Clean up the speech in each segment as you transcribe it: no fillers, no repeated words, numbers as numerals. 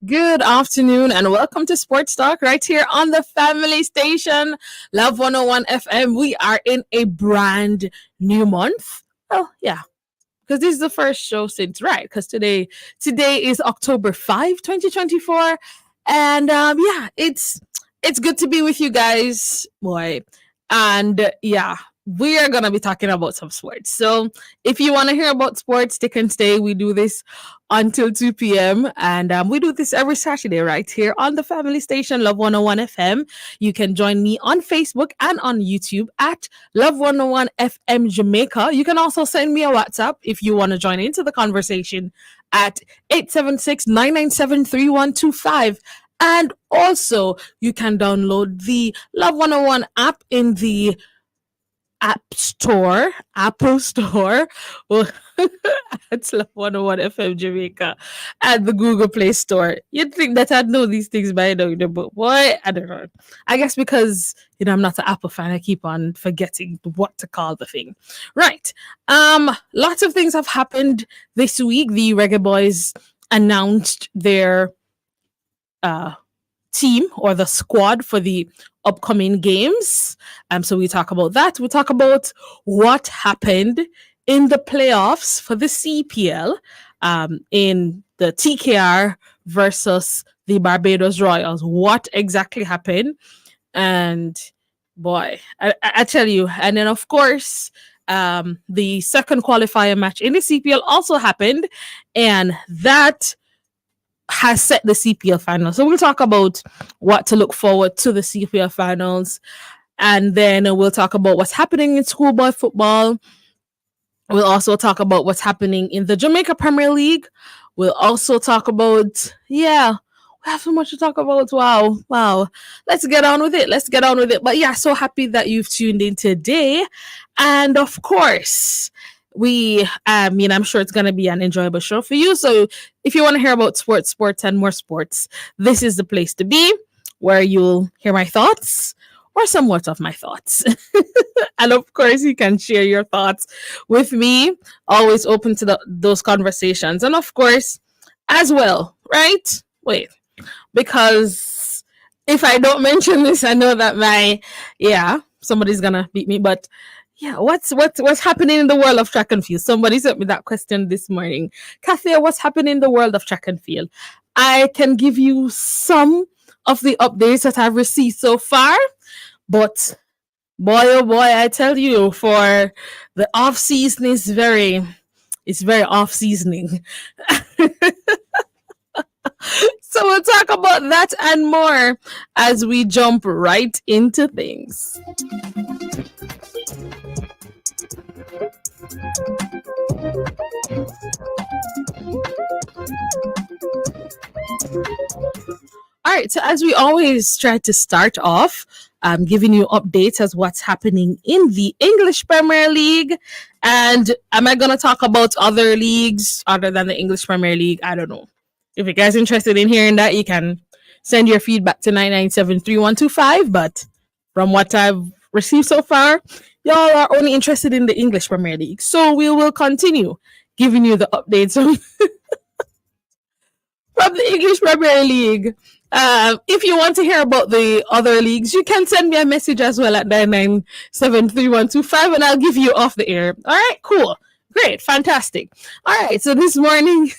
Good afternoon and welcome to Sports Talk right here on the family station, Love 101 FM. We are in a brand new month. Oh, yeah, because this is the first show since, right? Because today is October 5, 2024. And yeah, it's good to be with you guys, boy. And yeah, we are going to be talking about some sports. So if you want to hear about sports, stick and stay. We do this until 2 p.m. And we do this every Saturday right here on the family station, Love 101 FM. You can join me on Facebook and on YouTube at Love 101 FM Jamaica. You can also send me a WhatsApp if you want to join into the conversation at 876-997-3125. And also, you can download the Love 101 app in the Apple Store. Well, it's Love 101 FM Jamaica and the Google Play Store. You'd think that I'd know these things by now, but boy, I don't know. I guess because, I'm not an Apple fan, I keep on forgetting what to call the thing. Right. Lots of things have happened this week. The Reggae Boys announced their team or the squad for the upcoming games. So we talk about that. We talk about what happened in the playoffs for the CPL in the TKR versus the Barbados Royals. What exactly happened? And boy, I tell you. And then of course, the second qualifier match in the CPL also happened, and that has set the CPL finals. So we'll talk about what to look forward to the CPL finals. And then we'll talk about what's happening in schoolboy football. We'll also talk about what's happening in the Jamaica Premier League. We'll also talk about, we have so much to talk about. Wow. Let's get on with it. But yeah, so happy that you've tuned in today. And of course, I'm sure it's going to be an enjoyable show for you. So if you want to hear about sports, and more sports, this is the place to be, where you'll hear my thoughts or somewhat of my thoughts. And of course, you can share your thoughts with me. Always open to those conversations. And of course, as well, right? Wait, because if I don't mention this, I know that somebody's going to beat me. But yeah, what's happening in the world of track and field? Somebody sent me that question this morning. Kathya, what's happening in the world of track and field? I can give you some of the updates that I've received so far, but boy, oh boy, I tell you, for the off season is very off seasoning. So we'll talk about that and more as we jump right into things. All right, so as we always try to start off, I'm giving you updates as what's happening in the English Premier League. And am I going to talk about other leagues other than the English Premier League? I don't know. If you guys are interested in hearing that, you can send your feedback to 997-3125. But from what I've received so far, y'all are only interested in the English Premier League. So we will continue giving you the updates from the English Premier League. If you want to hear about the other leagues, you can send me a message as well at 997-3125 and I'll give you off the air. All right, cool. Great. Fantastic. All right. So this morning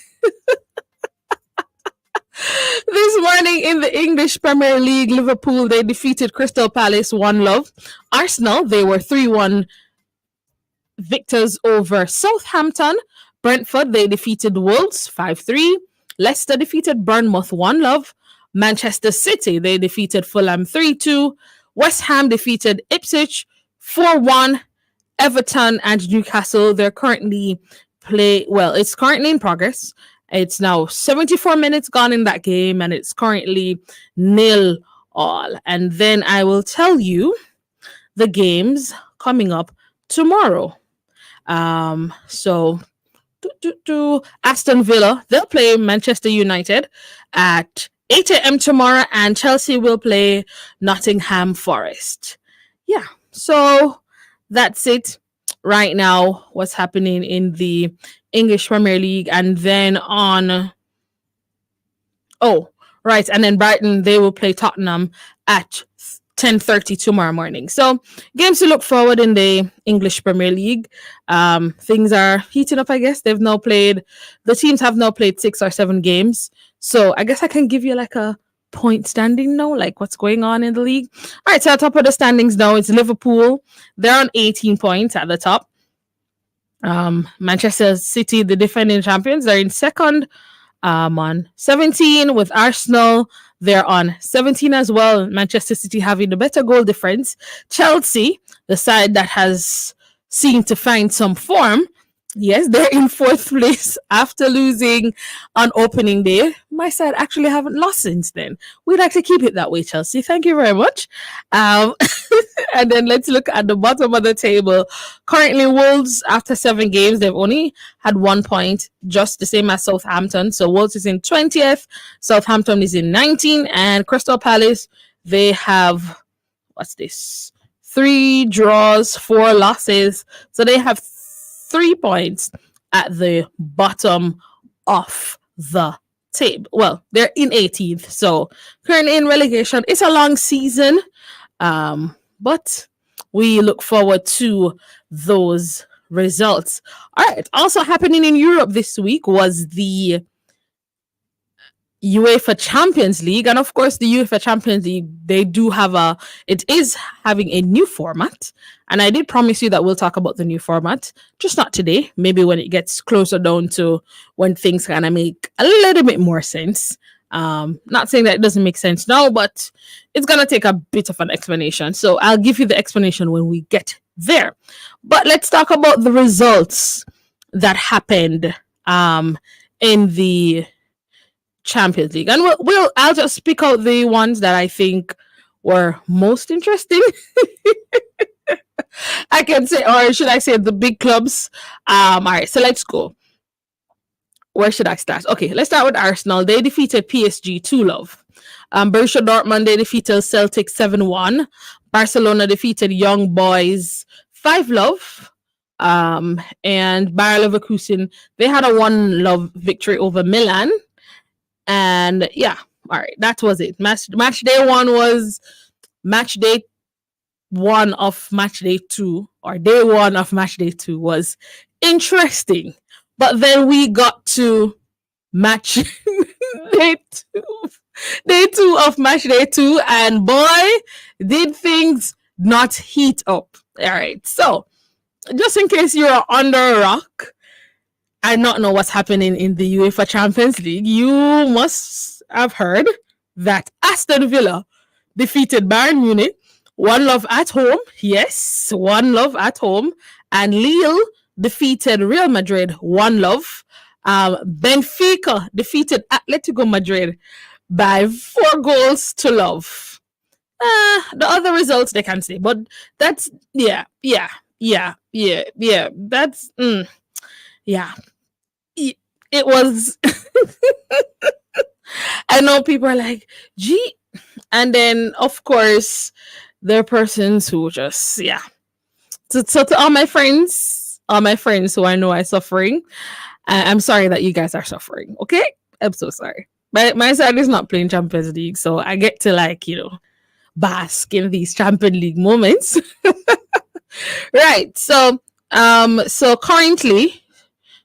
in the English Premier League, Liverpool, they defeated Crystal Palace 1-0. Arsenal, they were 3-1 victors over Southampton. Brentford, they defeated Wolves 5-3. Leicester defeated Bournemouth 1-0. Manchester City, they defeated Fulham 3-2. West Ham defeated Ipswich 4-1. Everton and Newcastle, they're currently it's currently in progress. It's now 74 minutes gone in that game, and it's currently 0-0. And then I will tell you the games coming up tomorrow. So Aston Villa, they'll play Manchester United at 8 a.m. tomorrow, and Chelsea will play Nottingham Forest. Yeah, so that's it right now, what's happening in the English Premier League. And then and then Brighton, they will play Tottenham at 10:30 tomorrow morning. So games to look forward in the English Premier League. Things are heating up, I guess. The teams have now played 6 or 7 games. So I guess I can give you like a point standing now, like what's going on in the league. All right, so at top of the standings now, it's Liverpool. They're on 18 points at the top. Manchester City, the defending champions, they're in second on 17, with Arsenal. They're on 17 as well. Manchester City having the better goal difference. Chelsea, the side that has seemed to find some form, yes, they're in 4th place after losing on opening day. My side actually haven't lost since then. We'd like to keep it that way, Chelsea. Thank you very much. And then let's look at the bottom of the table. Currently, Wolves, after 7 games, they've only had 1 point, just the same as Southampton. So Wolves is in 20th, Southampton is in 19th, and Crystal Palace, they have, 3 draws, 4 losses. So they have 3 points at the bottom of the table. Well, they're in 18th, so currently in relegation. It's a long season, but we look forward to those results. All right, also happening in Europe this week was the UEFA Champions League, and of course the UEFA Champions League, it is having a new format, and I did promise you that we'll talk about the new format, just not today, maybe when it gets closer down to when things kind of make a little bit more sense. Not saying that it doesn't make sense now, but it's gonna take a bit of an explanation, so I'll give you the explanation when we get there. But let's talk about the results that happened in the Champions League, and I'll just pick out the ones that I think were most interesting. I can say, or should I say, the big clubs. All right, so let's go. Where should I start? Okay, let's start with Arsenal. They defeated PSG 2-0. Borussia Dortmund, they defeated Celtic 7-1. Barcelona defeated Young Boys 5-0. And Bayer Leverkusen, they had a 1-0 victory over Milan. And yeah, all right, that was it. Match day 1 was match day 1 of match day 2, or day 1 of match day 2 was interesting. But then we got to match day 2. Day 2 of match day 2, and boy, did things not heat up. All right, so just in case you're under a rock and not know what's happening in the UEFA Champions League, you must have heard that Aston Villa defeated Bayern Munich 1-0 at home. Yes, 1-0 at home. And Lille defeated Real Madrid 1-0. Benfica defeated Atletico Madrid by 4-0. The other results they can say, but that's that's yeah. It was I know people are like, gee, and then of course there are persons who just to all my friends who I know are suffering, I'm sorry that you guys are suffering. Okay, I'm so sorry, but my side is not playing Champions League, so I get to bask in these Champions League moments. Right, so currently,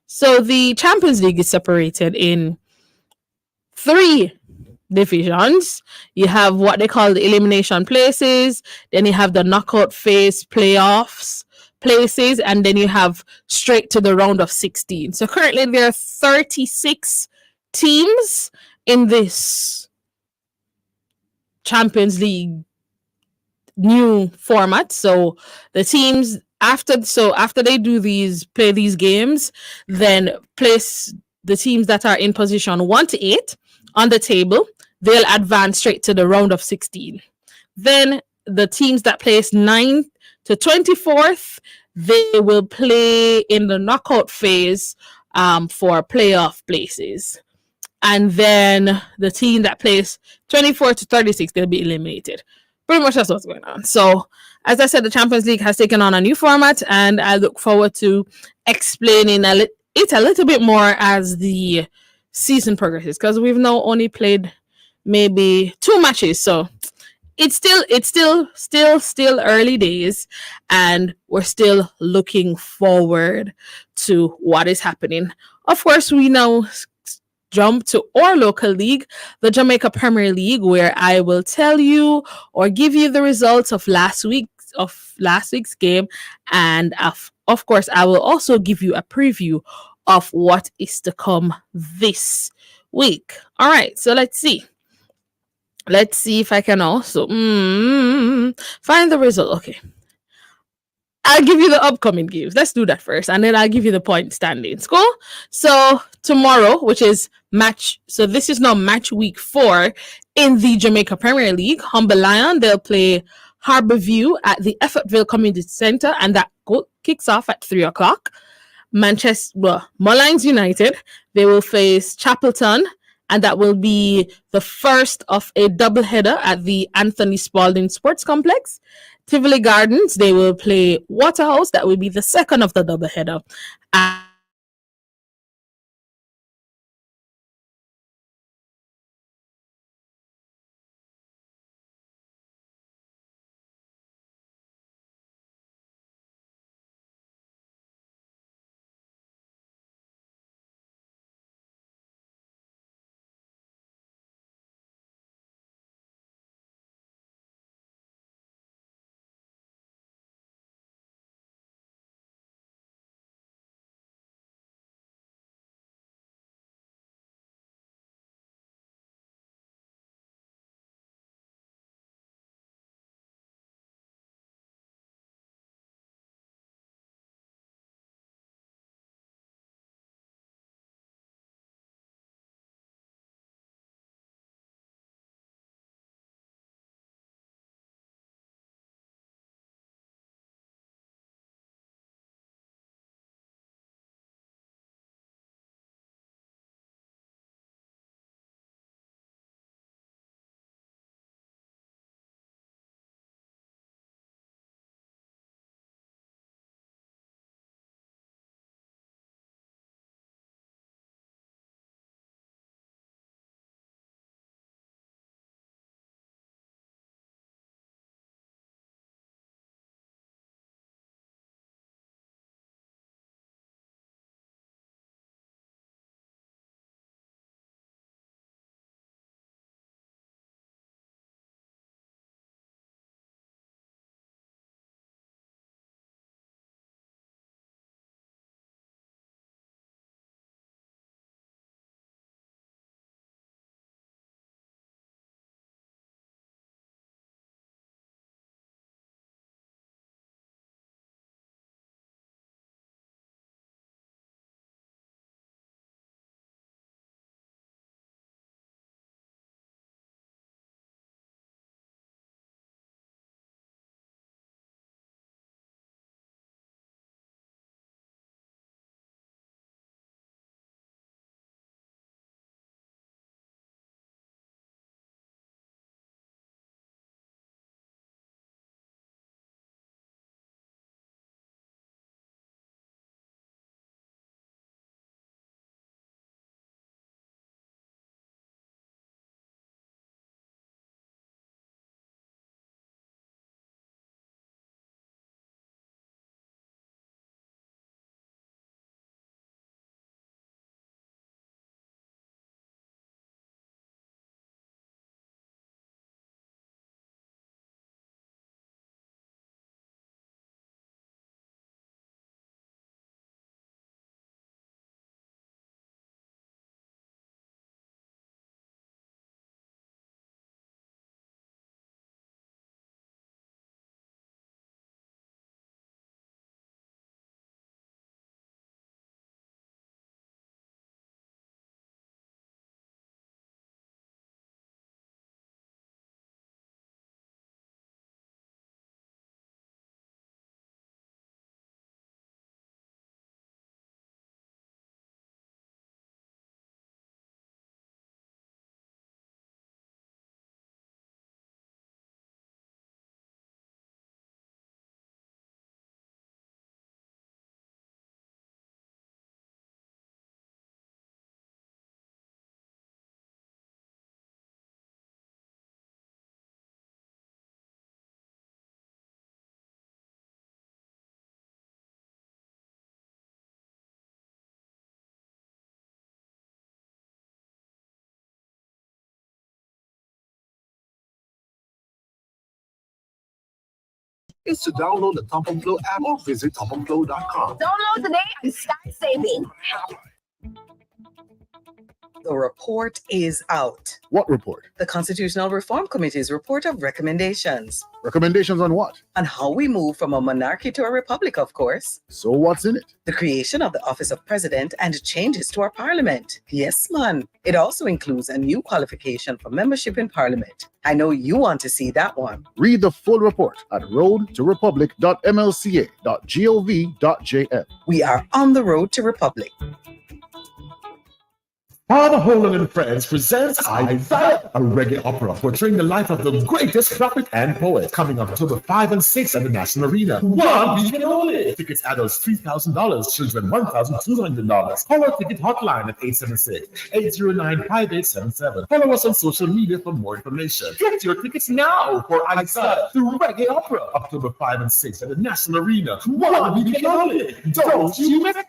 the Champions League is separated in 3 divisions. You have what they call the elimination places, then you have the knockout phase playoffs places, and then you have straight to the round of 16. So currently there are 36 teams in this Champions League new format. So the teams after they do these play these games, then place the teams that are in position 1 to 8 on the table. They'll advance straight to the round of 16. Then the teams that place 9 to 24th, they will play in the knockout phase for playoff places. And then the team that plays 24 to 36, they'll be eliminated. Pretty much that's what's going on. So, as I said, the Champions League has taken on a new format, and I look forward to explaining it a little bit more as the season progresses, because we've now only played maybe 2 matches. So it's still early days, and we're still looking forward to what is happening. Of course, we now jump to our local league, the Jamaica Premier League, where I will tell you or give you the results of last week's game, and of course I will also give you a preview of what is to come this week. All right, so let's see. Let's see if I can also find the result. Okay. I'll give you the upcoming games. Let's do that first, and then I'll give you the point standings. Cool. So tomorrow, which is this is now match week 4 in the Jamaica Premier League. Humber Lion, they'll play Harborview at the Effortville Community Center, and that kicks off at 3 o'clock. Mullines United, they will face Chapelton, and that will be the first of a doubleheader at the Anthony Spalding Sports Complex. Tivoli Gardens, they will play Waterhouse. That will be the second of the doubleheader. is to download the Top of Flow app or visit topoflow.com. Download today and start saving. The report is out. What report? The Constitutional Reform Committee's report of recommendations. Recommendations on what? On how we move from a monarchy to a republic, of course. So what's in it? The creation of the office of president and changes to our parliament. Yes, man. It also includes a new qualification for membership in parliament. I know you want to see that one. Read the full report at roadtorepublic.mlca.gov.jm. We are on the road to republic. Father Holland and Friends presents Isaiah, a reggae opera portraying the life of the greatest prophet and poet, coming October 5 and 6 at the National Arena. 1 weekend only. Tickets adults $3,000, children $1,200. Call our ticket hotline at 876-809-5877. Follow us on social media for more information. Get your tickets now for Isaiah, the reggae opera, October 5 and 6 at the National Arena. 1 weekend only. Don't you miss it.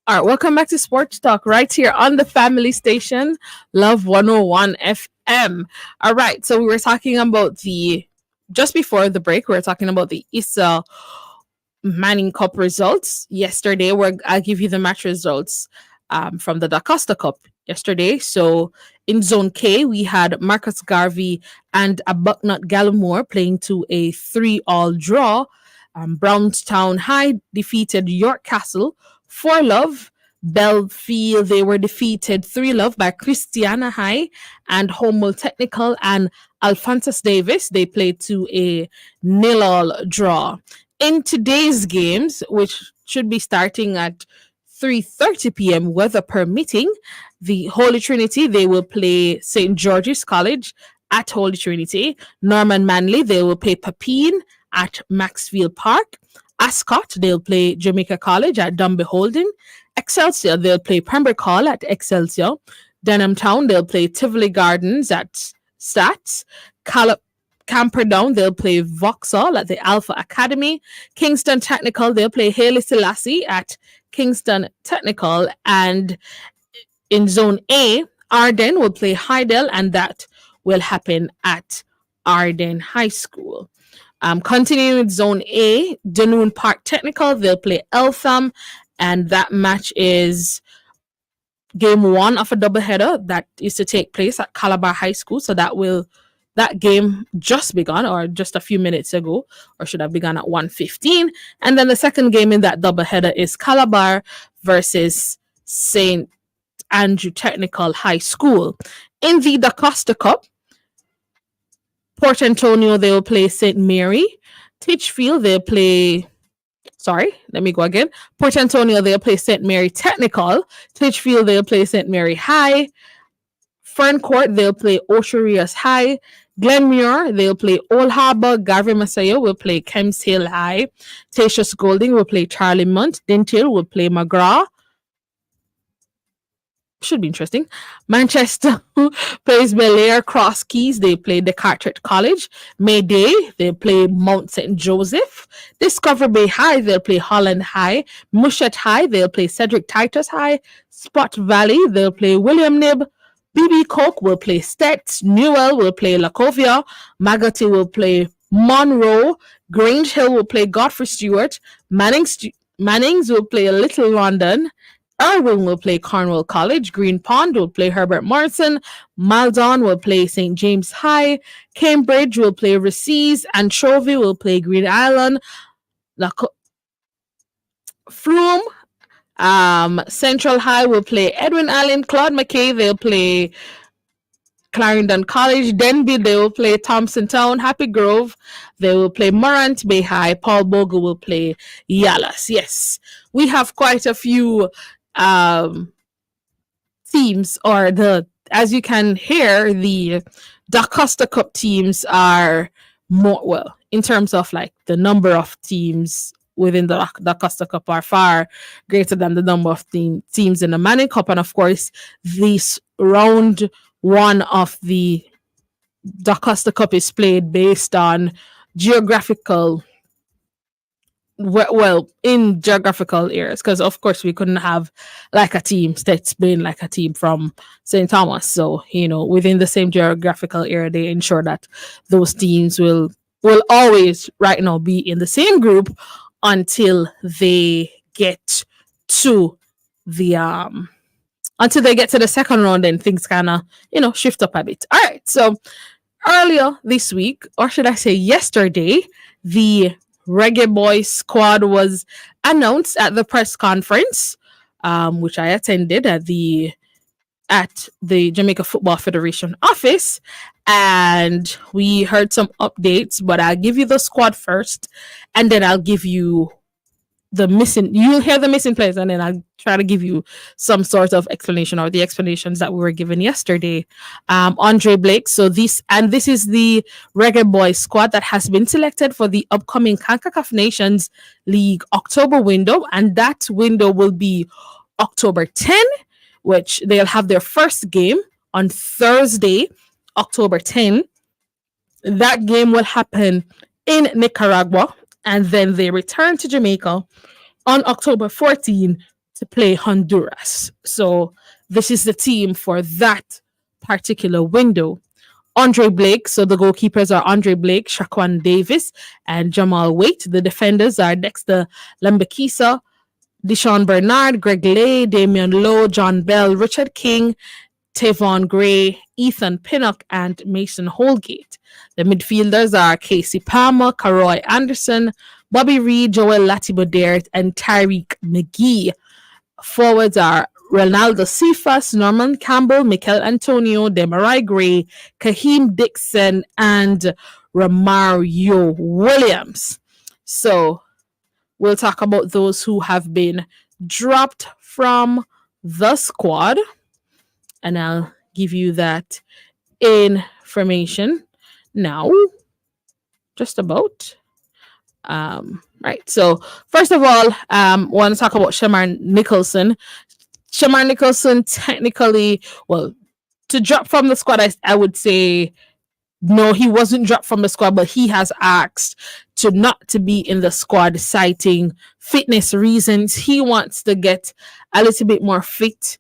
All right, welcome back to Sports Talk right here on the family station, Love 101 FM. All right, so we were talking about just before the break, we were talking about the Issa Manning Cup results yesterday. I'll give you the match results from the Da Costa Cup yesterday. So in Zone K, we had Marcus Garvey and Bucknut Gallimore playing to a 3-all draw. Brownstown High defeated York Castle 4-love. Belfield, they were defeated 3-love by Christiana High, and Homewell Technical and Alphonsus Davis, they played to a 0-all draw. In today's games, which should be starting at 3:30 p.m. weather permitting, the Holy Trinity, they will play St. George's College at Holy Trinity. Norman Manley, they will play Papine at Maxfield Park. Ascot, they'll play Jamaica College at Dunby Holden. Excelsior, they'll play Pembroke Hall at Excelsior. Denham Town, they'll play Tivoli Gardens at Stats. Camperdown, they'll play Vauxhall at the Alpha Academy. Kingston Technical, they'll play Haile Selassie at Kingston Technical. And in Zone A, Arden will play Hydel, and that will happen at Arden High School. Continuing with Zone A, Dunoon Park Technical, they'll play Eltham, and that match is game 1 of a doubleheader that is to take place at Calabar High School. So that game just begun, or just a few minutes ago, or should have begun at 1:15. And then the second game in that doubleheader is Calabar versus St. Andrew Technical High School. In the Da Costa Cup, Port Antonio, they will play St. Mary. Titchfield, they'll play... Port Antonio, they'll play St. Mary Technical. Titchfield, they'll play St. Mary High. Ferncourt, they'll play Osherias High. Glenmuir, they'll play Old Harbour. Garvey Masayo will play Kems Hill High. Tatius Golding will play Charlie Munt. Dentil will play McGraw. Should be interesting. Manchester plays Belair. Cross Keys, they play the Carteret College. Mayday, they play Mount St. Joseph. Discover Bay High, they'll play Holland High. Mushat High, they'll play Cedric Titus High. Spot Valley, they'll play William Nib. BB Coke will play Stets. Newell will play Lacovia. Magotty will play Monroe. Grange Hill will play Godfrey Stewart. Mannings will play Little London. Irwin will play Cornwall College. Green Pond will play Herbert Morrison. Maldon will play St. James High. Cambridge will play Recies. Anchovy will play Green Island. Flume, Central High will play Edwin Allen. Claude McKay, they'll play Clarendon College. Denby, they will play Thompson Town. Happy Grove, they will play Morant Bay High. Paul Bogle will play Yalas. Yes, we have quite a few teams, or as you can hear, the Da Costa Cup teams are more, well, in terms of like the number of teams within the Costa Cup are far greater than the number of teams in the Manning Cup. And of course, this round one of the Costa Cup is played based on geographical, well, in geographical areas, because of course we couldn't have like a team that's been like a team from St. Thomas. So, within the same geographical area, they ensure that those teams will always right now be in the same group until they get to the second round, and things kind of shift up a bit. All right, so earlier this week, or should I say yesterday, the Reggae Boys squad was announced at the press conference, which I attended at the Jamaica Football Federation office, and we heard some updates. But I'll give you the squad first, and then I'll give you you'll hear the missing players, and then I'll try to give you some sort of explanation, or the explanations that we were given yesterday. Andre Blake. So this is the Reggae Boys squad that has been selected for the upcoming CONCACAF Nations League October window, and that window will be October 10, which they'll have their first game on Thursday, October 10. That game will happen in Nicaragua, and then they return to Jamaica on October 14 to play Honduras. So this is the team for that particular window. Andre Blake, so the goalkeepers are Andre Blake, Shaquan Davis, and Jamal Waite. The defenders are Dexter Lambakisa, Deshaun Bernard, Greg Lay, Damian Lowe, John Bell, Richard King, Tavon Gray, Ethan Pinnock, and Mason Holgate. The midfielders are Casey Palmer, Karoy Anderson, Bobby Reed, Joel Latibodert, and Tyreek McGee. Forwards are Ronaldo Cephas, Norman Campbell, Mikel Antonio, Demarai Gray, Kaheem Dixon, and Romario Williams. So we'll talk about those who have been dropped from the squad, and I'll give you that information now. Just about. Right. So first of all, want to talk about Shamar Nicholson. Shamar Nicholson, technically, well, to drop from the squad, I would say no, he wasn't dropped from the squad, but he has asked to not to be in the squad, citing fitness reasons. He wants to get a little bit more fit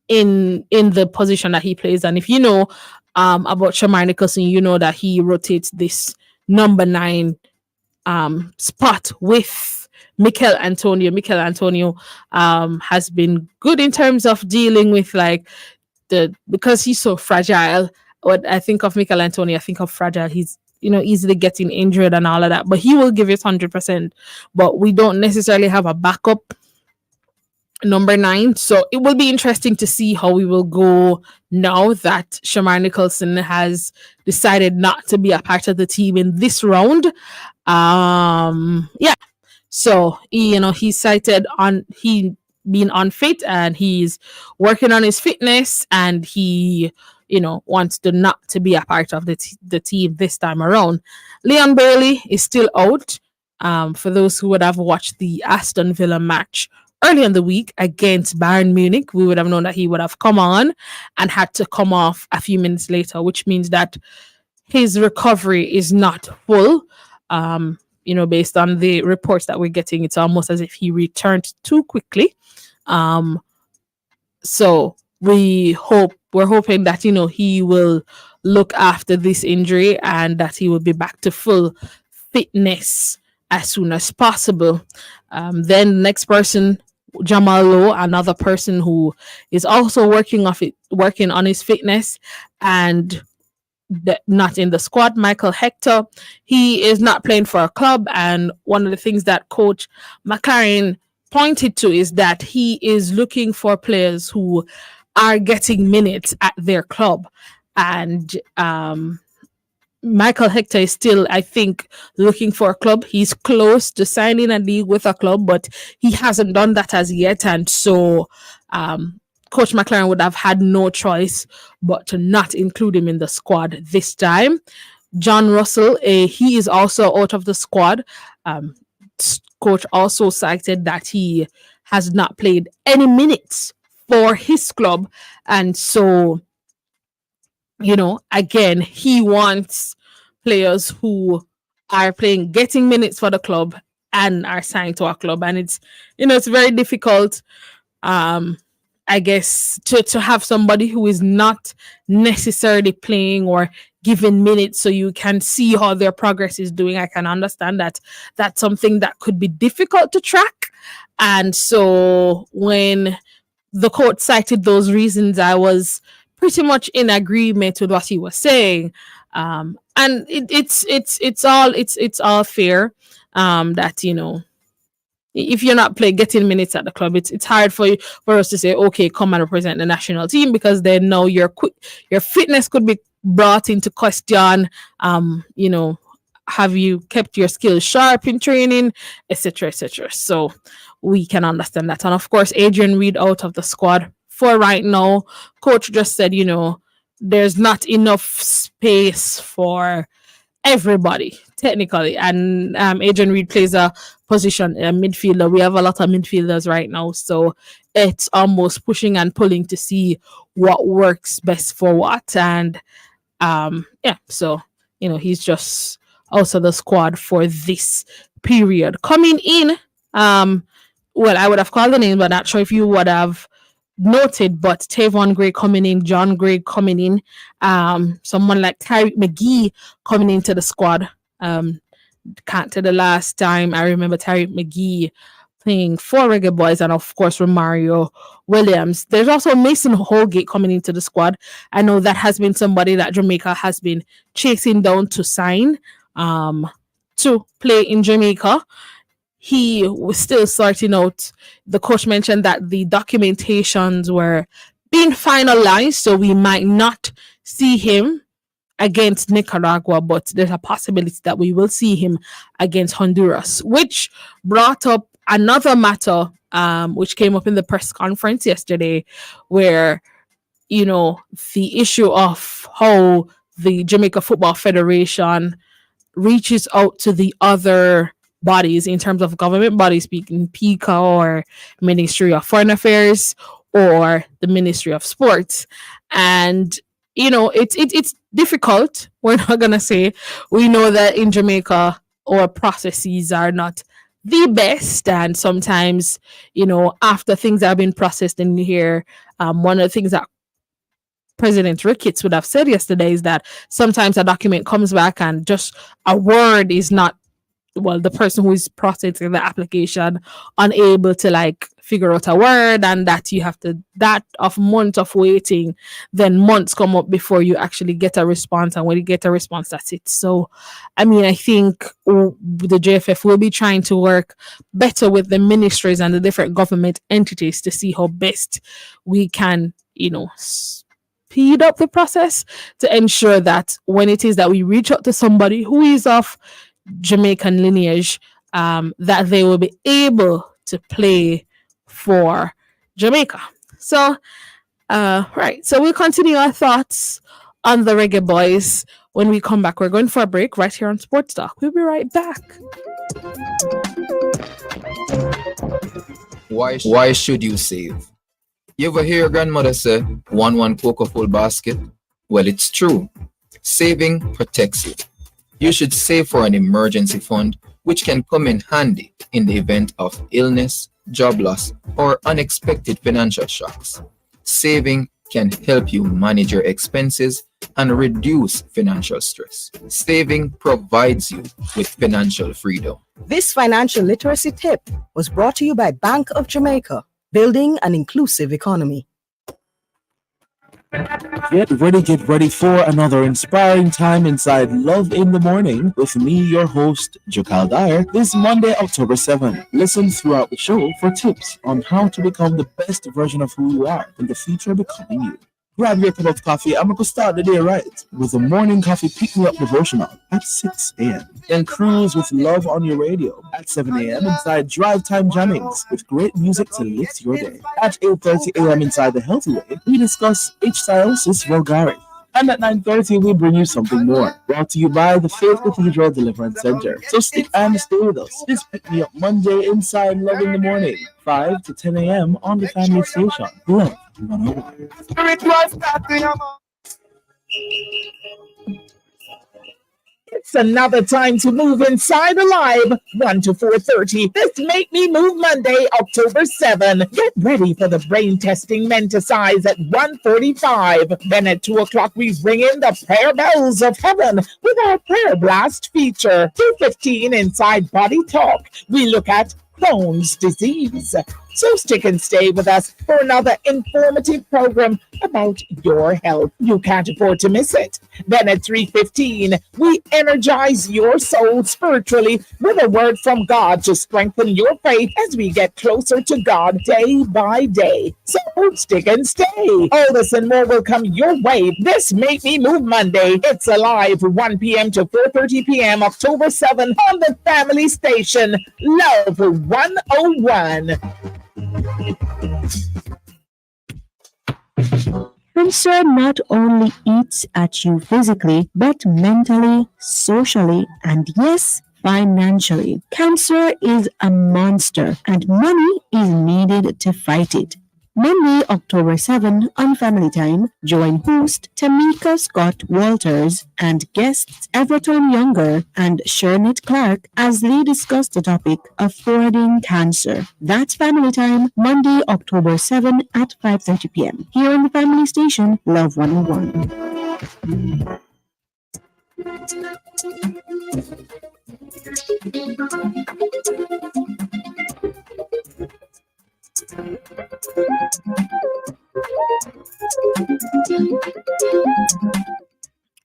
in the position that he plays. And if you know about Shamar Nicholson, you know that he rotates this number 9 spot with Mikel Antonio. Mikel Antonio has been good in terms of dealing with because he's so fragile. When I think of Mikel Antonio, I think of fragile. He's easily getting injured and all of that, but he will give it 100%. But we don't necessarily have a backup number 9, so it will be interesting to see how we will go now that Shamar Nicholson has decided not to be a part of the team in this round. So he cited on he being unfit, and he's working on his fitness, and he wants to not to be a part of the team this time around. Leon Bailey is still out. For those who would have watched the Aston Villa match early in the week against Bayern Munich, we would have known that he would have come on and had to come off a few minutes later, which means that his recovery is not full. Based on the reports that we're getting, it's almost as if he returned too quickly. So we're hoping that he will look after this injury and that he will be back to full fitness as soon as possible. Then next person, Jamal Lowe, another person who is also working on his fitness and not in the squad. Michael Hector, he is not playing for a club, and one of the things that Coach McLaren pointed to is that he is looking for players who are getting minutes at their club, and Michael Hector is still, I think, looking for a club. He's close to signing a deal with a club, but he hasn't done that as yet, and so Coach McLaren would have had no choice but to not include him in the squad this time. John Russell, he is also out of the squad. coach also cited that he has not played any minutes for his club. And so, again, he wants players who are getting minutes for the club and are signed to our club. And it's very difficult, I guess, to have somebody who is not necessarily playing or given minutes so you can see how their progress is doing. I can understand that that's something that could be difficult to track. And so when the court cited those reasons, I was pretty much in agreement with what he was saying. And it's all fair, that if you're not getting minutes at the club, it's hard for us to say, okay, come and represent the national team, because then now your fitness could be brought into question. Have you kept your skills sharp in training, etc., etc. So we can understand that. And of course, Adrian Reed out of the squad for right now. Coach just said, there's not enough space for everybody technically, and Adrian Reed plays a position, a midfielder. We have a lot of midfielders right now, so it's almost pushing and pulling to see what works best for what. And so he's just also the squad for this period. Coming in, well, I would have called the name, but not sure if you would have noted, but Tavon Gray coming in, John Gray coming in, someone like Tyreek McGee coming into the squad. Can't tell the last time I remember Tyreek McGee playing for Reggae Boys, and of course Romario Williams. There's also Mason Holgate coming into the squad. I know that has been somebody that Jamaica has been chasing down to sign to play in Jamaica. He was still sorting out. The coach mentioned that the documentations were being finalized, so we might not see him against Nicaragua, but there's a possibility that we will see him against Honduras, which brought up another matter, which came up in the press conference yesterday, where, the issue of how the Jamaica Football Federation reaches out to the other bodies in terms of government bodies, speaking PICA or Ministry of Foreign Affairs or the Ministry of Sports. And it's difficult. We're not gonna say. We know that in Jamaica our processes are not the best, and sometimes after things have been processed in here, one of the things that President Ricketts would have said yesterday is that sometimes a document comes back and just a word is not, well, the person who is processing the application unable to figure out a word, and that you have to, that of months of waiting, then months come up before you actually get a response, and when you get a response, that's it. So I think the JFF will be trying to work better with the ministries and the different government entities to see how best we can speed up the process to ensure that when it is that we reach out to somebody who is of Jamaican lineage, that they will be able to play for Jamaica. So right, so we'll continue our thoughts on the Reggae Boys when we come back. We're going for a break right here on Sports Talk. We'll be right back. Why should you save? You ever hear your grandmother say, one cocoa full basket? Well, it's true. Saving protects you. You should save for an emergency fund, which can come in handy in the event of illness, job loss, or unexpected financial shocks. Saving can help you manage your expenses and reduce financial stress. Saving provides you with financial freedom. This financial literacy tip was brought to you by Bank of Jamaica, building an inclusive economy. Get ready for another inspiring time inside Love in the Morning with me, your host, Jokal Dyer, this Monday, October 7th. Listen throughout the show for tips on how to become the best version of who you are in the future becoming you. Grab your cup of coffee. I'm going to start the day right with a morning coffee pick-me-up devotional at 6 a.m. Then cruise with Love on your radio at 7 a.m. inside Drive Time Jammings with great music to lift your day. At 8:30 a.m. inside The Healthy Way, we discuss H. Styles' Vulgari. And at 9:30, we bring you something more. Brought to you by the Faith Cathedral Deliverance Center. So stick and stay with us. This Pick Me Up Monday inside Love in the Morning, 5 to 10 a.m. on the Family Station. Love 101. It's another time to move inside alive. 1 to 4:30. This Make Me Move Monday, October 7. Get ready for the brain testing Menticize at 1:45. Then at 2 o'clock, we ring in the prayer bells of heaven with our prayer blast feature. 2:15 inside Body Talk. We look at Crohn's disease. So stick and stay with us for another informative program about your health. You can't afford to miss it. Then at 3:15, we energize your soul spiritually with a word from God to strengthen your faith as we get closer to God day by day. So stick and stay. All this and more will come your way this Make Me Move Monday. It's alive 1 p.m. to 4:30 p.m. October 7th on the Family Station. Love 101. Cancer not only eats at you physically, but mentally, socially, and yes, financially. Cancer is a monster, and money is needed to fight it. Monday, October 7 on Family Time, join host Tamika Scott Walters and guests Everton Younger and Shernet Clark as they discuss the topic of thwarting cancer. That's Family Time, Monday, October 7 at 5:30 p.m. here on the Family Station, Love 101.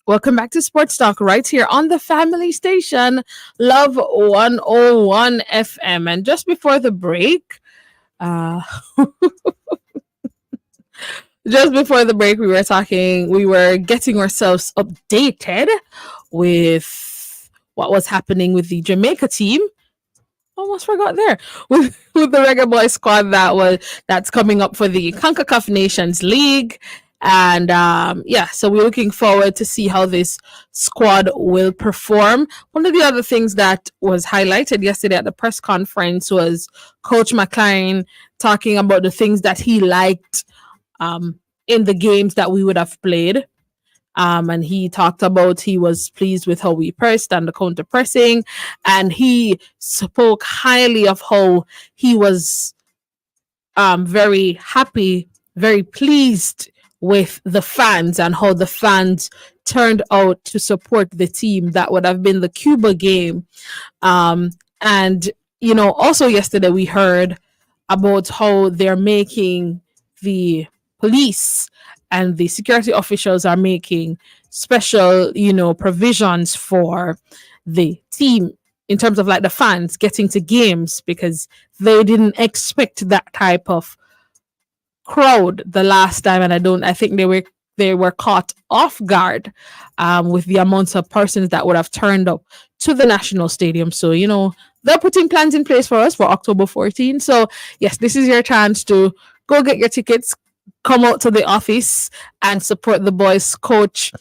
Welcome back to Sports Talk right here on the Family Station, Love 101 FM. And just before the break, we were getting ourselves updated with what was happening with the Jamaica team. Almost forgot there with the Reggae Boy squad that's coming up for the CONCACAF Nations League. And so we're looking forward to see how this squad will perform. One of the other things that was highlighted yesterday at the press conference was Coach McLean talking about the things that he liked in the games that we would have played. And he talked about he was pleased with how we pressed and the counter pressing. And he spoke highly of how he was very happy, very pleased with the fans and how the fans turned out to support the team. That would have been the Cuba game. And, also yesterday we heard about how they're making the police and the security officials are making special, provisions for the team in terms of like the fans getting to games because they didn't expect that type of crowd the last time, and I think they were caught off guard with the amounts of persons that would have turned up to the national stadium. So they're putting plans in place for us for October 14. So yes, this is your chance to go get your tickets, come out to the office and support the boys' coach.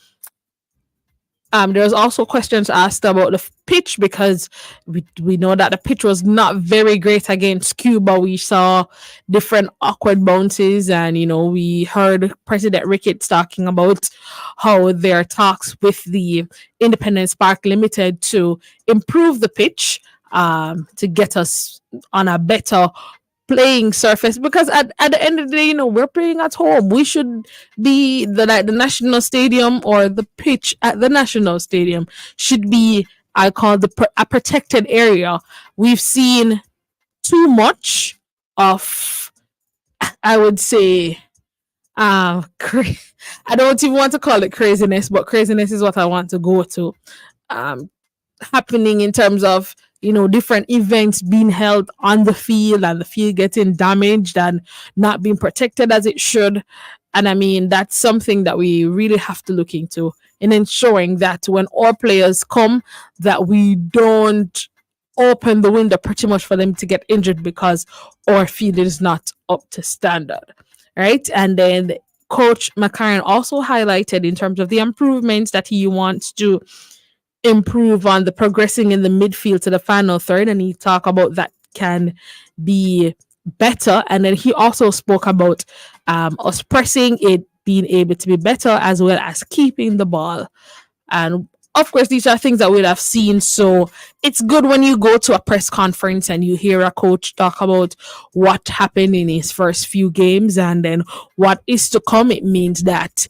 There was also questions asked about the pitch because we know that the pitch was not very great against Cuba. We saw different awkward bounces, and we heard President Ricketts talking about how there are talks with the Independence Park Limited to improve the pitch to get us on a better playing surface, because at the end of the day, we're playing at home. We should be the national stadium, or the pitch at the national stadium should be, I call a protected area. We've seen too much of, I would say, I don't even want to call it craziness, but craziness is what I want to go to. Happening in terms of different events being held on the field and the field getting damaged and not being protected as it should. And I mean, that's something that we really have to look into in ensuring that when our players come, that we don't open the window pretty much for them to get injured because our field is not up to standard. Right. And then Coach McCarron also highlighted in terms of the improvements that he wants to improve on the progressing in the midfield to the final third, and he talked about that can be better. And then he also spoke about us pressing it being able to be better as well as keeping the ball. And of course, these are things that we'd have seen. So it's good when you go to a press conference and you hear a coach talk about what happened in his first few games and then what is to come. It means that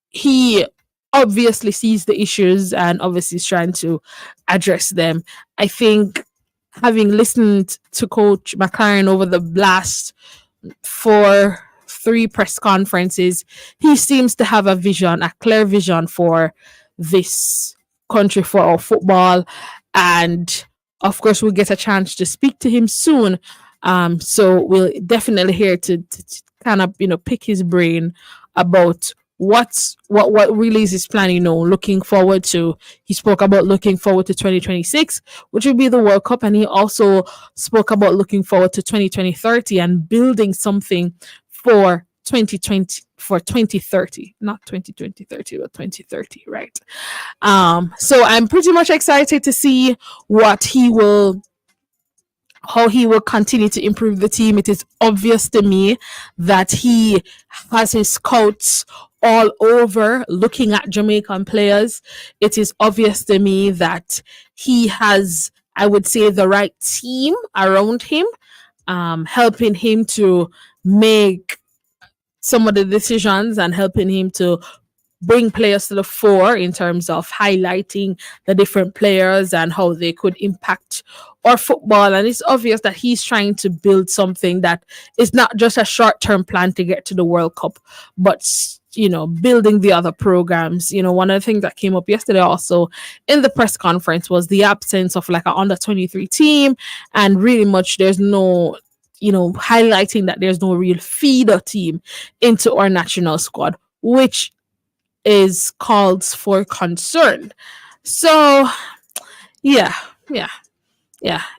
he obviously sees the issues and obviously is trying to address them. I think having listened to Coach McLaren over the last 3 press conferences, he seems to have a vision, a clear vision for this country, for our football. And of course, we'll get a chance to speak to him soon. So we'll definitely hear to kind of, pick his brain about what really is his plan, looking forward to. He spoke about looking forward to 2026, which will be the World Cup, and he also spoke about looking forward to 2030 and building something for 2030, not 2030, but 2030, right? So I'm pretty much excited to see how he will continue to improve the team. It is obvious to me that he has his scouts all over looking at Jamaican players. It is obvious to me that he has, I would say, the right team around him, helping him to make some of the decisions and helping him to bring players to the fore in terms of highlighting the different players and how they could impact our football. And it's obvious that he's trying to build something that is not just a short-term plan to get to the World Cup, but building the other programs. One of the things that came up yesterday also in the press conference was the absence of like an under-23 team, and really much there's no highlighting that there's no real feeder team into our national squad, which is calls for concern. So yeah,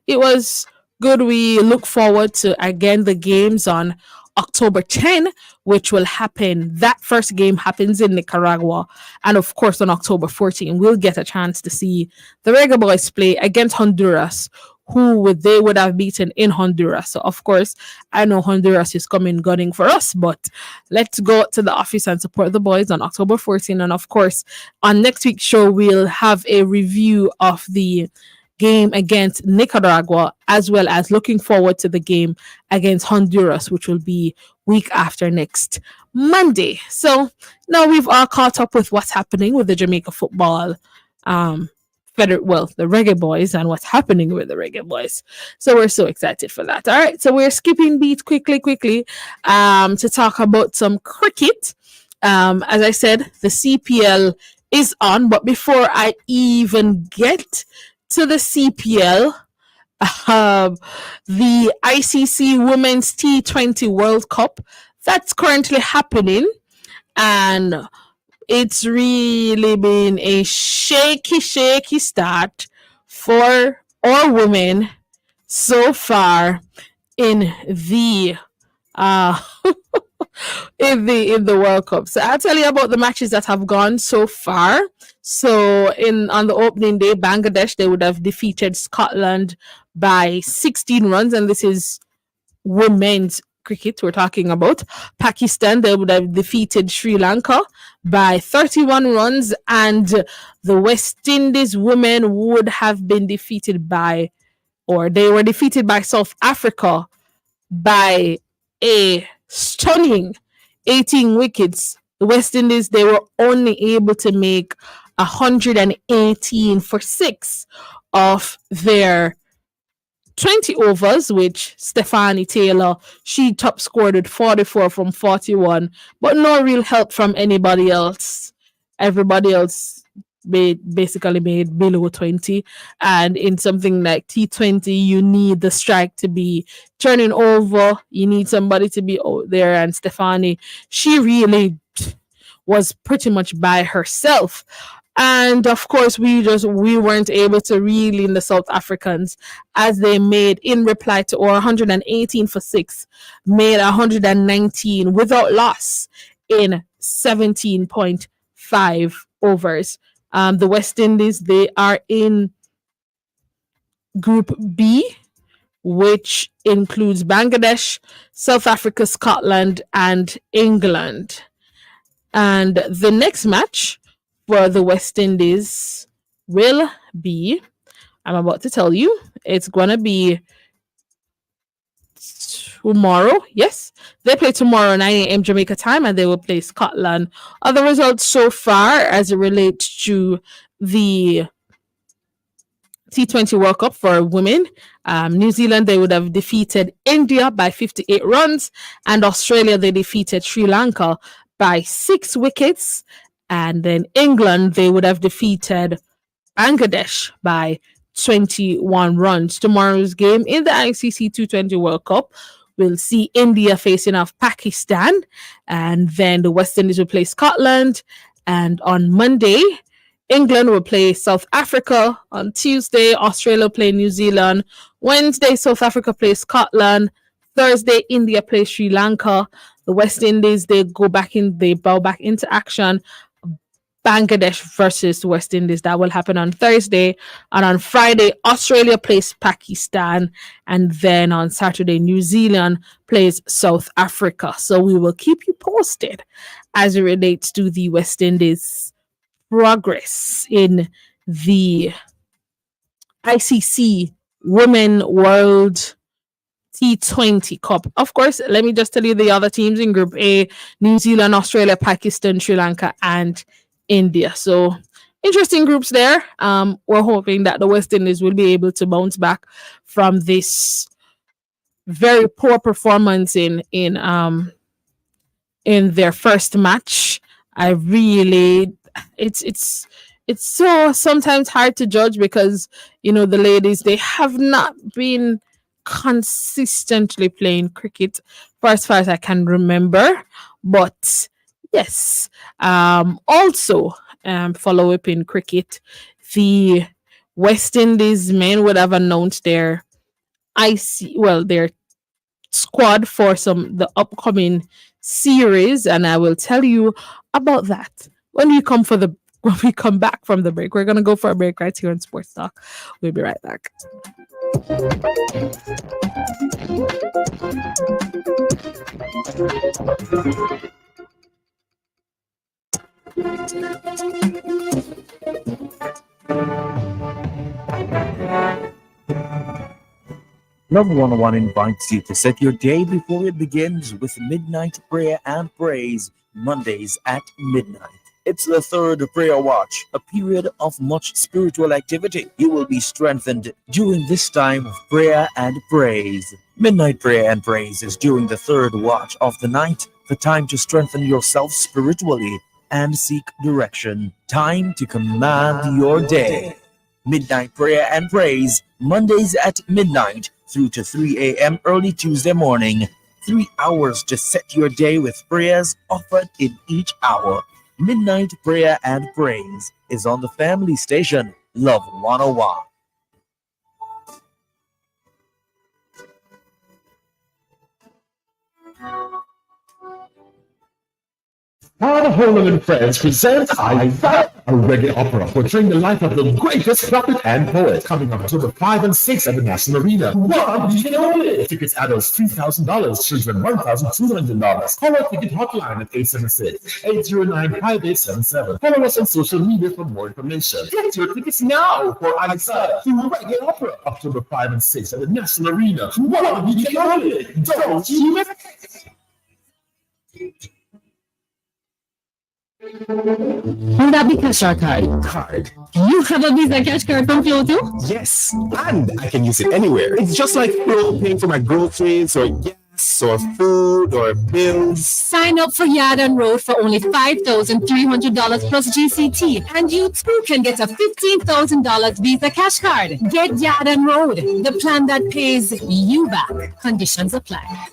it was good. We look forward to again the games on October 10, which will happen. That first game happens in Nicaragua, and of course on October 14 we'll get a chance to see the Reggae Boys play against Honduras, who they would have beaten in Honduras. So of course, I know Honduras is coming gunning for us, but let's go to the office and support the boys on October 14. And of course, on next week's show, we'll have a review of the game against Nicaragua, as well as looking forward to the game against Honduras, which will be week after next Monday. So now we've all caught up with what's happening with the Jamaica football the Reggae Boys and what's happening with the Reggae Boys. So we're so excited for that. All right, so we're skipping beat quickly to talk about some cricket. As I said, the CPL is on, but before I even get to the CPL, the ICC Women's T20 World Cup that's currently happening, and it's really been a shaky start for our women so far in the in the World Cup. So I'll tell you about the matches that have gone so far. So on the opening day, Bangladesh, they would have defeated Scotland by 16 runs, and this is women's cricket we're talking about. Pakistan, they would have defeated Sri Lanka by 31 runs, and the West Indies women would have been defeated by South Africa by a stunning 18 wickets. The West Indies, they were only able to make 118 for 6 of their 20 overs, which Stephanie Taylor, she top scored with 44 from 41, but no real help from anybody else. Everybody else basically made below 20. And in something like T20, you need the strike to be turning over. You need somebody to be out there. And Stephanie, she really was pretty much by herself. And of course, we weren't able to reel in the South Africans, as they made, in reply to our 118 for 6, made 119 without loss in 17.5 overs. The West Indies, they are in Group B, which includes Bangladesh, South Africa, Scotland, and England. And the next match for the West Indies will be, I'm about to tell you, it's going to be tomorrow. Yes, they play tomorrow 9 a.m. Jamaica time, and they will play Scotland. Other results so far as it relates to the T20 World Cup for women. New Zealand, they would have defeated India by 58 runs, and Australia, they defeated Sri Lanka by 6 wickets. And then England, they would have defeated Bangladesh by 21 runs. Tomorrow's game in the ICC T20 World Cup, we'll see India facing off Pakistan, and then the West Indies will play Scotland. And on Monday, England will play South Africa. On Tuesday, Australia will play New Zealand. Wednesday, South Africa plays Scotland. Thursday, India plays Sri Lanka. The West Indies, they bow back into action. Bangladesh versus West Indies. That will happen on Thursday. And on Friday, Australia plays Pakistan. And then on Saturday, New Zealand plays South Africa. So we will keep you posted as it relates to the West Indies progress in the ICC Women World T20 Cup. Of course, let me just tell you the other teams in Group A: New Zealand, Australia, Pakistan, Sri Lanka, and India. So interesting groups there. We're hoping that the West Indies will be able to bounce back from this very poor performance in their first match. I really, it's so sometimes hard to judge because the ladies, they have not been consistently playing cricket for as far as I can remember. But yes, also follow up in cricket, the West Indies men would have announced their squad for the upcoming series, and I will tell you about that when we come back from the break. We're gonna go for a break right here on Sports Talk. We'll be right back. Love 101 invites you to set your day before it begins with midnight prayer and praise, Mondays at midnight. It's the third prayer watch, a period of much spiritual activity. You will be strengthened during this time of prayer and praise. Midnight prayer and praise is during the third watch of the night, the time to strengthen yourself spiritually and seek direction. Time to command your day. Midnight prayer and praise, Mondays at midnight through to 3 a.m. early Tuesday morning. 3 hours to set your day with prayers offered in each hour. Midnight prayer and praise is on the family station, Love 101. Our Holland and Friends presents Isaiah, a reggae opera portraying the life of the greatest prophet and poet, coming on October 5 and 6 at the National Arena. One weekend only. Tickets adults $3,000, children $1,200. Call our ticket hotline at 876-809-5877. Follow us on social media for more information. Get your tickets now for Isaiah, the reggae opera, October 5 and 6 at the National Arena. One weekend only. Don't you miss it. Will that be cash or card? Card. You have a Visa cash card from Flow too? Yes, and I can use it anywhere. It's just like Flow paying for my groceries or gas or food or bills. Sign up for Yard and Road for only $5,300 plus GCT, and you too can get a $15,000 Visa cash card. Get Yard and Road, the plan that pays you back. Conditions apply.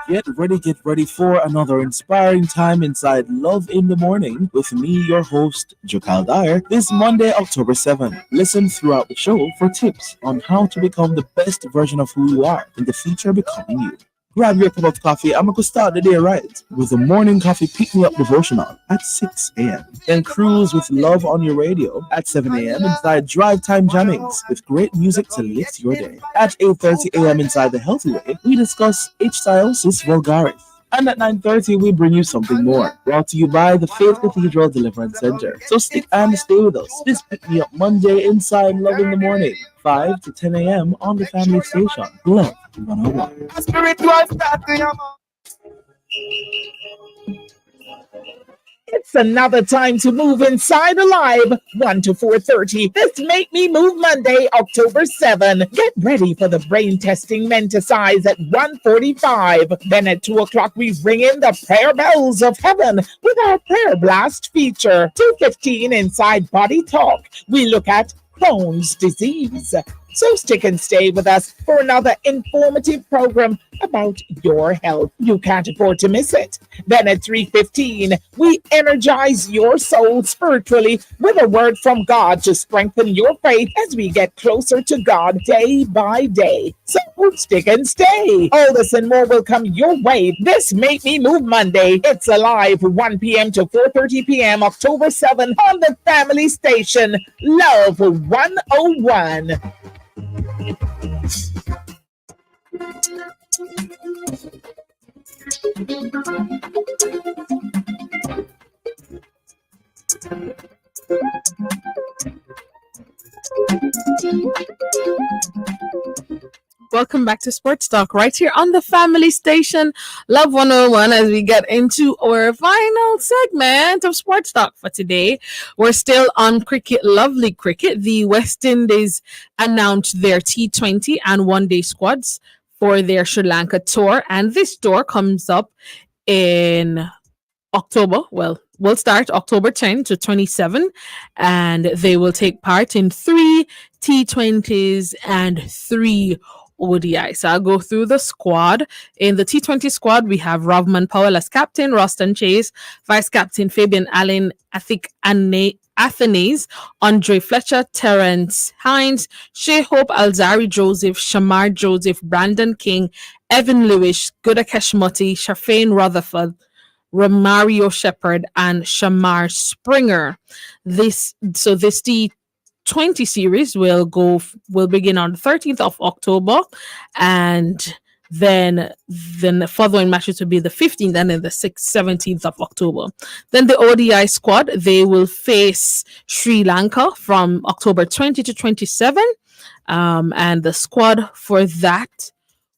Get ready for another inspiring time inside Love in the Morning with me, your host, Jokal Dyer, this Monday, October 7th. Listen throughout the show for tips on how to become the best version of who you are in the future becoming you. Grab your cup of coffee. I'm going to start the day right with a morning coffee pick me up devotional at 6 a.m. Then cruise with love on your radio at 7 a.m. inside Drive Time Jammings with great music to lift your day. At 8:30 a.m. inside The Healthy Way, we discuss ichthyosis vulgaris. And at 9:30, we bring you something more, brought to you by the Faith Cathedral Deliverance Center. So stick and stay with us. This Pick Me Up Monday inside Love in the Morning, 5 to 10 a.m. on the family station. Love 101. It's another time to move inside alive. 1 to 4:30. This Make Me Move Monday, October 7. Get ready for the brain testing Menticize at 1:45. Then at 2 o'clock, we ring in the prayer bells of heaven with our prayer blast feature. 2:15 inside Body Talk. We look at Crohn's disease. So stick and stay with us for another informative program about your health. You can't afford to miss it. Then at 3:15, we energize your soul spiritually with a word from God to strengthen your faith as we get closer to God day by day. So stick and stay. All this and more will come your way this Make Me Move Monday. It's alive 1 p.m. to 4:30 p.m. October 7th on the family station Love 101. Welcome back to Sports Talk right here on the family station Love 101 as we get into our final segment of Sports Talk for today. We're still on cricket, lovely cricket. The West Indies announced their T20 and one-day squads for their Sri Lanka tour, and this tour comes up in October. Well, we'll start October 10 to 27, and they will take part in 3 T20s and 3 ODI. So I'll go through the squad. In the T20 squad, we have Rovman Powell as captain, Roston Chase, vice captain Fabian Allen, Athenaze, Andre Fletcher, Terence Hines, Shea Hope, Alzari Joseph, Shamar Joseph, Brandon King, Evan Lewis, Gudakesh Motti, Shafane Rutherford, Romario Shepherd, and Shamar Springer. This T20 series will begin on the 13th of October, and then the following matches will be the 15th and then the 17th of October. Then the ODI squad, they will face Sri Lanka from October 20 to 27, and the squad for that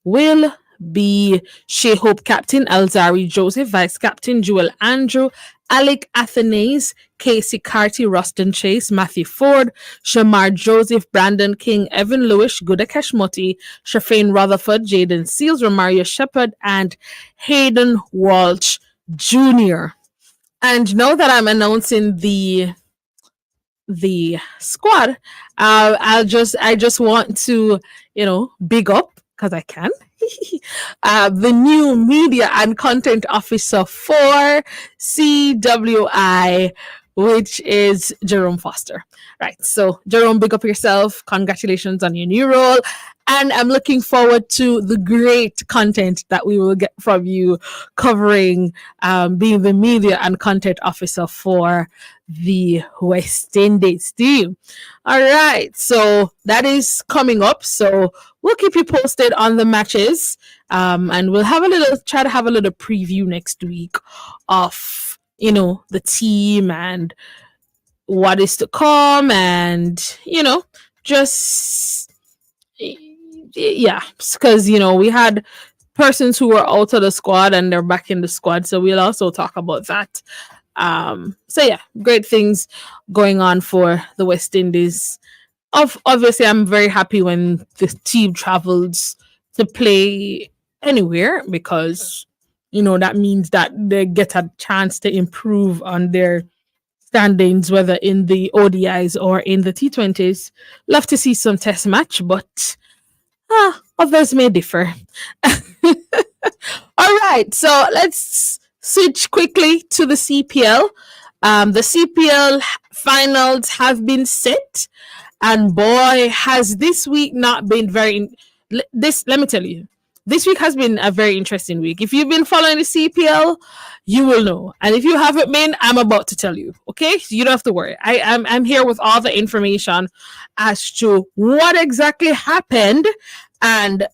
will be Shea Hope captain, Alzari Joseph, vice captain, Joel Andrew, Alec Athenaze, Casey Carty, Rustin Chase, Matthew Ford, Shamar Joseph, Brandon King, Evan Lewis, Gudakesh Motti, Shafane Rutherford, Jaden Seals, Romario Shepherd, and Hayden Walsh Jr. And now that I'm announcing the squad, I just want to big up, because I can, the new media and content officer for CWI, which is Jerome Foster. Right. So Jerome, big up yourself. Congratulations on your new role. And I'm looking forward to the great content that we will get from you covering being the media and content officer for the West Indies team. All right. So that is coming up. So we'll keep you posted on the matches. And we'll try to have a little preview next week of, the team and what is to come, and, just, yeah, because, we had persons who were out of the squad and they're back in the squad. So we'll also talk about that. So yeah, great things going on for the West Indies. Obviously, I'm very happy when the team travels to play anywhere, because that means that they get a chance to improve on their standings, whether in the ODIs or in the T20s. Love to see some test match, but others may differ. right, so let's switch quickly to the CPL. The CPL finals have been set, and boy, has this week not been very. Let me tell you, this week has been a very interesting week. If you've been following the CPL, you will know, and if you haven't been, I'm about to tell you. Okay, so you don't have to worry. I'm here with all the information as to what exactly happened, and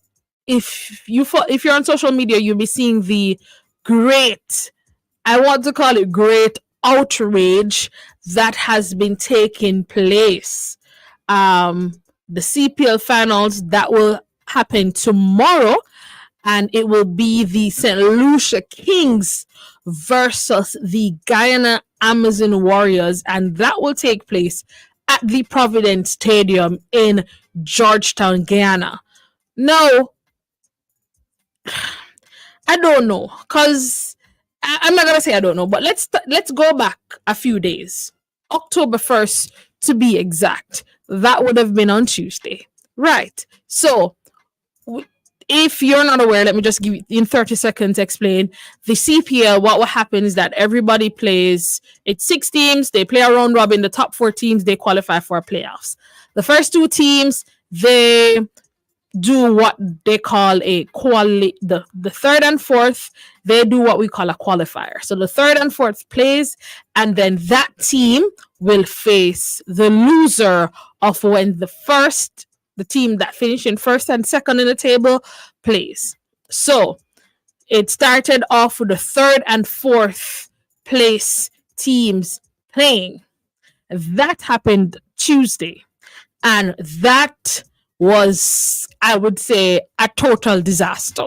if you're on social media, you'll be seeing the great, I want to call it great outrage that has been taking place. The CPL finals that will happen tomorrow, and it will be the St. Lucia Kings versus the Guyana Amazon Warriors, and that will take place at the Providence Stadium in Georgetown, Guyana. Now, I don't know, because I'm not gonna say I don't know, but let's go back a few days. October 1st, to be exact. That would have been on Tuesday, right? So, if you're not aware, let me just give you in 30 seconds explain the CPL. What will happen is that everybody plays. It's 6 teams. They play a round robin. The top 4 teams they qualify for playoffs. The first 2 teams they do what they call a the third and fourth, they do what we call a qualifier. So the third and fourth plays, and then that team will face the loser of when the team that finished in first and second in the table plays. So it started off with the third and fourth place teams playing. That happened Tuesday, and that was, I would say, a total disaster.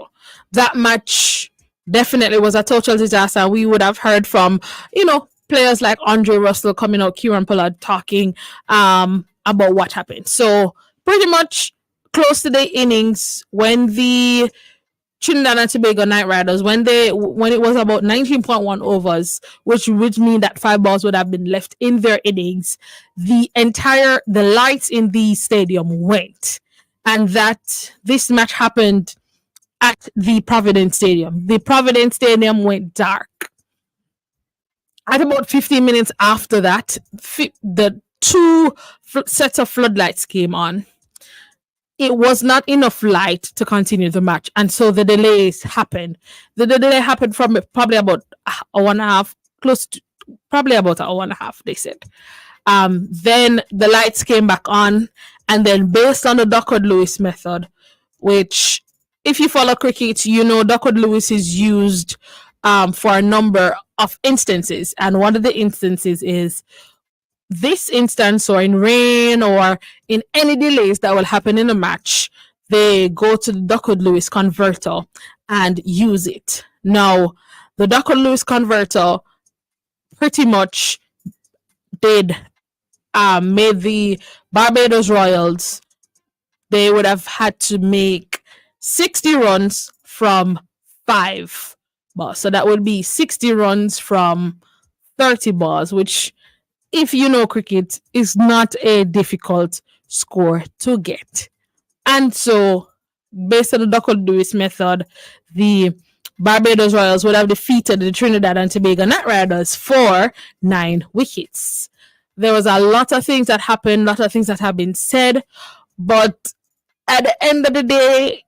That match definitely was a total disaster. We would have heard from, players like Andre Russell coming out, Kieran Pollard talking about what happened. So pretty much close to the innings when the Trinidad and Tobago Knight Riders, when it was about 19.1 overs, which would mean that 5 balls would have been left in their innings, the lights in the stadium went. And that this match happened at the Providence Stadium. The Providence Stadium went dark. At about 15 minutes after that, the 2 sets of floodlights came on. It was not enough light to continue the match, and so the delays happened. The delay happened from probably about a 1.5, close to probably about a 1.5, they said. Then the lights came back on, and then based on the Duckworth-Lewis method, which if you follow cricket, Duckworth-Lewis is used for a number of instances, and one of the instances is this instance, or in rain, or in any delays that will happen in a match, they go to the Duckworth-Lewis converter and use it. Now, the Duckworth-Lewis converter pretty much made the Barbados Royals, they would have had to make 60 runs from 5 balls. So that would be 60 runs from 30 balls, which, if you know cricket, is not a difficult score to get. And so, based on the Duckworth-Lewis method, the Barbados Royals would have defeated the Trinidad and Tobago Knight Riders for 9 wickets. There was a lot of things that happened, a lot of things that have been said, but at the end of the day,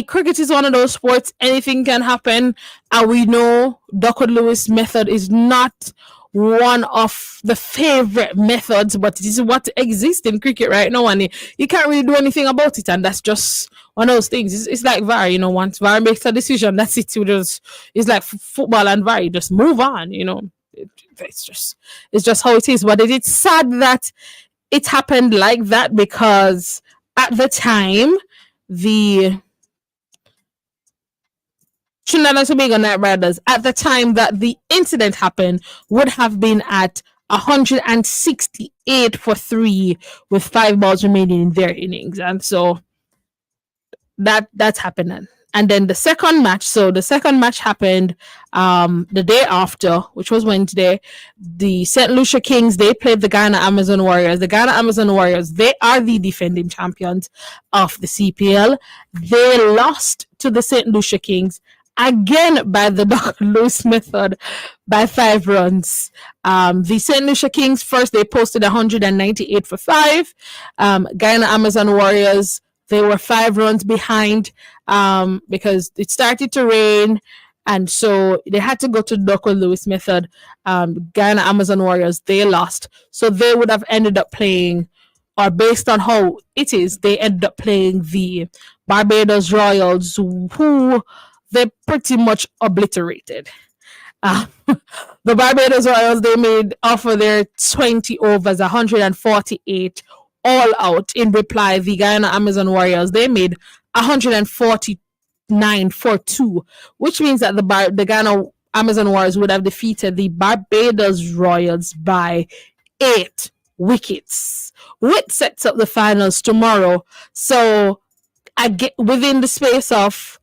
cricket is one of those sports, anything can happen, and we know Duckworth-Lewis method is not one of the favorite methods, but it is what exists in cricket right now, and you can't really do anything about it, and that's just one of those things. It's like VAR, once VAR makes a decision, that's it. It's like football and VAR, you just move on, it's just how it is. But it's sad that it happened like that, because at the time, the Trinidad and Tobago Knight Riders, at the time that the incident happened, would have been at 168 for 3 with 5 balls remaining in their innings. And so that's happening. And then the second match happened the day after, which was Wednesday. The St. Lucia Kings, they played the Guyana Amazon Warriors. The Guyana Amazon Warriors, they are the defending champions of the CPL. They lost to the St. Lucia Kings, again by the Duncan Lewis method by 5 runs. The St. Lucia Kings first, they posted 198 for 5. Guyana Amazon Warriors, they were 5 runs behind because it started to rain. And so they had to go to Duncan Lewis method. Guyana Amazon Warriors, they lost. So they would have ended up playing, or based on how it is, they ended up playing the Barbados Royals, who they pretty much obliterated. The Barbados Royals, they made off of their 20 overs, 148 all out. In reply, the Guyana Amazon Warriors, they made 149 for 2, which means that the Guyana Amazon Warriors would have defeated the Barbados Royals by 8 wickets, which sets up the finals tomorrow. So within the space of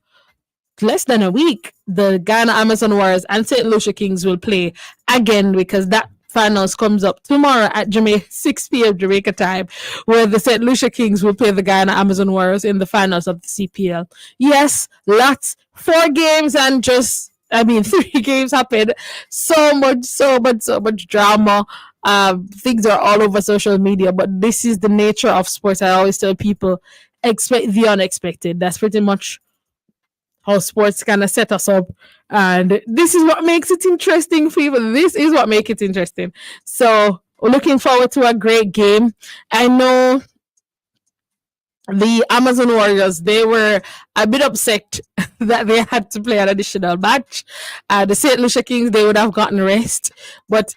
less than a week, the Guyana Amazon Warriors and St. Lucia Kings will play again, because that finals comes up tomorrow at 6 p.m. Jamaica time, where the St. Lucia Kings will play the Guyana Amazon Warriors in the finals of the CPL. Yes, 4 games and 3 games happened. So much drama. Things are all over social media, but this is the nature of sports. I always tell people, expect the unexpected. That's pretty much how sports kind of set us up, and this is what makes it interesting, people. This is what makes it interesting. So we're looking forward to a great game. I know the Amazon Warriors, they were a bit upset that they had to play an additional match. The St. Lucia Kings, they would have gotten rest, but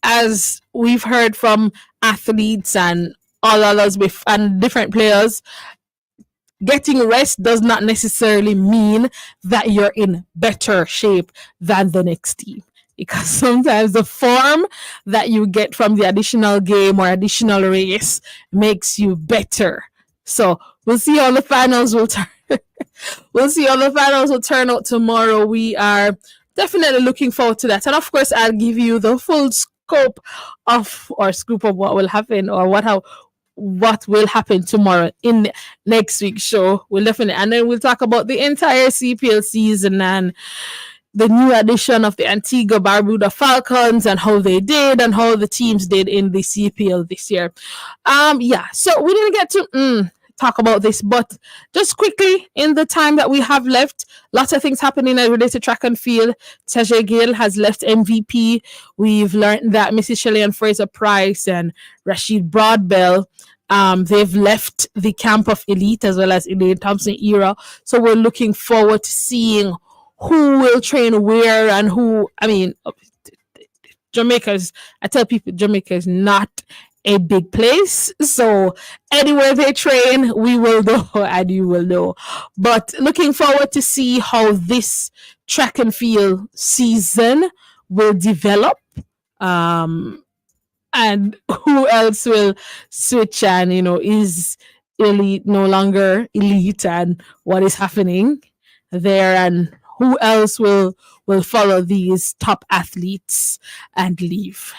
as we've heard from athletes and all others and different players, getting rest does not necessarily mean that you're in better shape than the next team, because sometimes the form that you get from the additional game or additional race makes you better. So we'll see how the finals will turn. We'll see how the finals will turn out tomorrow. We are definitely looking forward to that, and of course, I'll give you the full scoop of what will happen, or what will happen tomorrow in next week's show. We'll definitely, and then we'll talk about the entire CPL season and the new addition of the Antigua Barbuda Falcons and how they did and how the teams did in the CPL this year. So we didn't get to talk about this, but just quickly, in the time that we have left, lots of things happening related to track and field. Tajay Gill has left MVP. We've learned that Mrs. Shelley and Fraser Price and Rashid Broadbell, they've left the camp of elite, as well as Elaine Thompson era. So we're looking forward to seeing who will train where and who. I mean, I tell people Jamaica is not a big place, so anywhere they train, we will know and you will know. But looking forward to see how this track and field season will develop, and who else will switch and is elite no longer elite, and what is happening there, and who else will follow these top athletes and leave.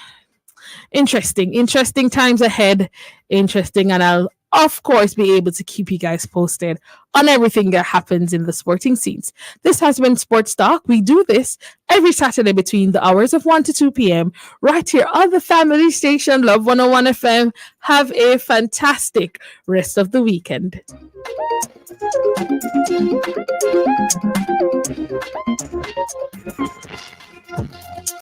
Interesting times ahead. Interesting, and I'll of course be able to keep you guys posted on everything that happens in the sporting scenes. This has been Sports Talk. We do this every Saturday between the hours of 1 to 2 p.m. right here on the family station, Love 101 FM. Have a fantastic rest of the weekend.